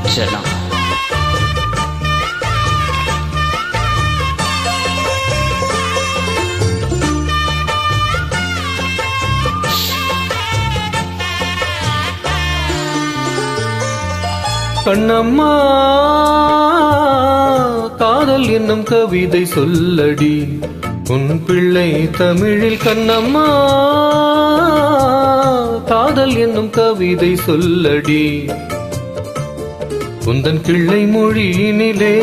அர்ச்சனா. கண்ணம்மா காதல் என்னும் கவிதை சொல்லடி உன் பிள்ளை தமிழில். கண்ணம்மா காதல் என்னும் கவிதை சொல்லடி உந்தன் கிள்ளை மொழியினிலே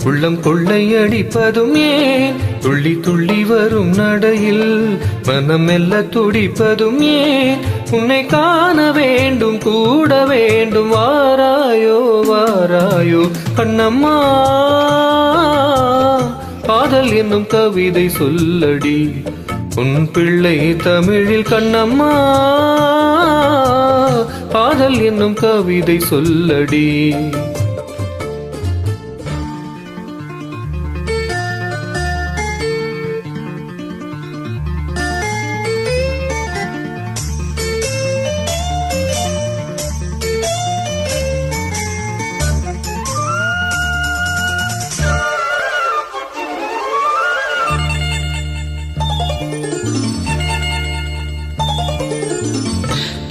உள்ளம் கொள்ளையடிப்பதும் ஏன்? துள்ளி துள்ளி வரும் நடையில் மனம் மெல்ல துடிப்பதும் ஏன்? உன்னை காண வேண்டும் கூட வேண்டும், வாராயோ வாராயோ கண்ணம்மா காதல் என்னும் கவிதை சொல்லடி உன் பிள்ளை தமிழில். கண்ணம்மா காதல் என்னும் கவிதை சொல்லடி.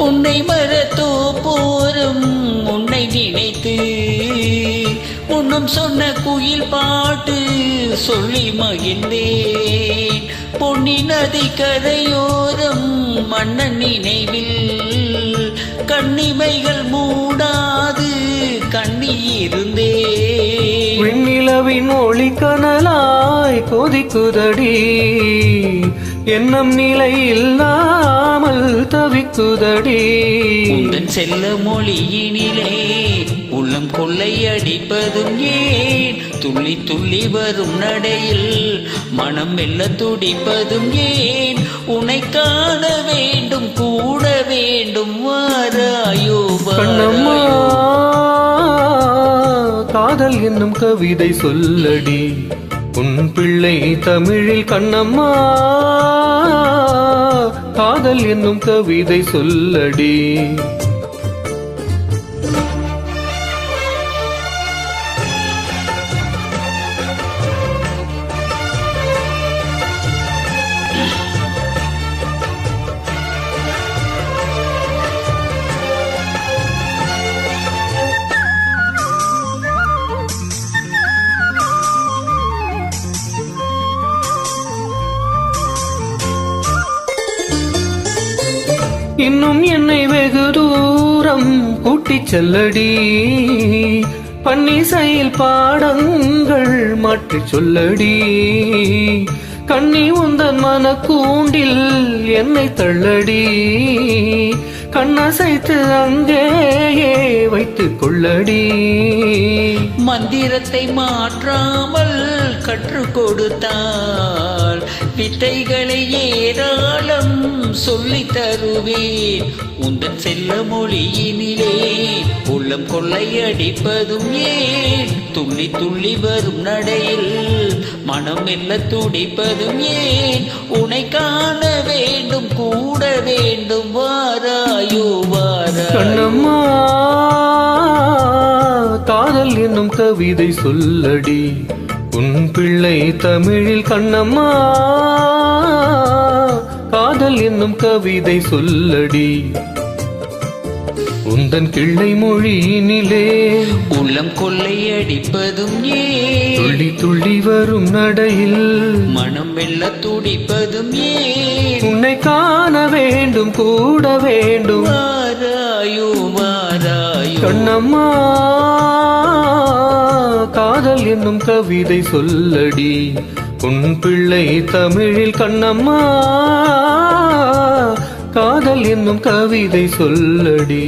உன்னை மறத்தோ போரும் உன்னை நினைத்து உன்னும் சொன்ன குயில் பாட்டு சொல்லி மகிழ்ந்தேன். பொன்னி நதி கரையோரம் மன்னன் நினைவில் கண்ணிமைகள் மூடாது கண்ணி இருந்தேன். விண்ணிலவின் ஒளி கனலாய் கொதிக்குதடி எண்ணம் நிலை இல்லாமல் தவிக்குதடி. உந்தன் செல்ல மொழியினிலே உள்ளம் கொள்ளையடிப்பதும் ஏன்? துள்ளி துள்ளி வரும் நடையில் மனம் மெல்ல துடிப்பதும் ஏன்? உன்னை காண வேண்டும் கூட வேண்டும், வாராயோ கண்ணம்மா காதல் என்னும் கவிதை சொல்லடி உன் பிள்ளை தமிழில். கண்ணம்மா காதல் என்னும் கவிதை சொல்லடி. இன்னும் என்னை வெகு தூரம் கூட்டிச் செல்லடி, பன்னிசையில் பாடங்கள் மாற்றிச் சொல்லடி. கண்ணி உந்தன் மனக்கூண்டில் என்னை தள்ளடி, கண்ணசைத்து அங்கேயே வைத்துக் கொள்ளடி. மந்திரத்தை மாற்றாமல் கற்றுக் கொடுத்தால் வித்தைகளை ஏராளம் சொல்லி தருவேன். உந்தன் செல்ல மொழியினிலே உள்ளம் கொள்ளையடிப்பதும் ஏன்? துள்ளி துள்ளி வரும் நடையில் மனம் மெல்ல துடிப்பதும் ஏன்? உன்னை காண வேண்டும் கூட வேண்டும், வாராயோ வாராயோ. கண்ணம்மா காதல் என்னும் கவிதை சொல்லடி உன் பிள்ளை தமிழில். கண்ணம்மா காதல் என்னும் கவிதை சொல்லடி உந்தன் கிள்ளை மொழியினிலே உள்ளம் கொள்ளையடிப்பதும் ஏன்? துள்ளி துள்ளி வரும் நடையில் மனம் மெல்ல துடிப்பதும் ஏன்? உன்னை காண வேண்டும் கூட வேண்டும், வாராயோ வாராயோ. கண்ணம்மா காதல் என்னும் கவிதை சொல்லடி உன் பிள்ளை தமிழில். கண்ணம்மா காதல் என்னும் கவிதை சொல்லடி.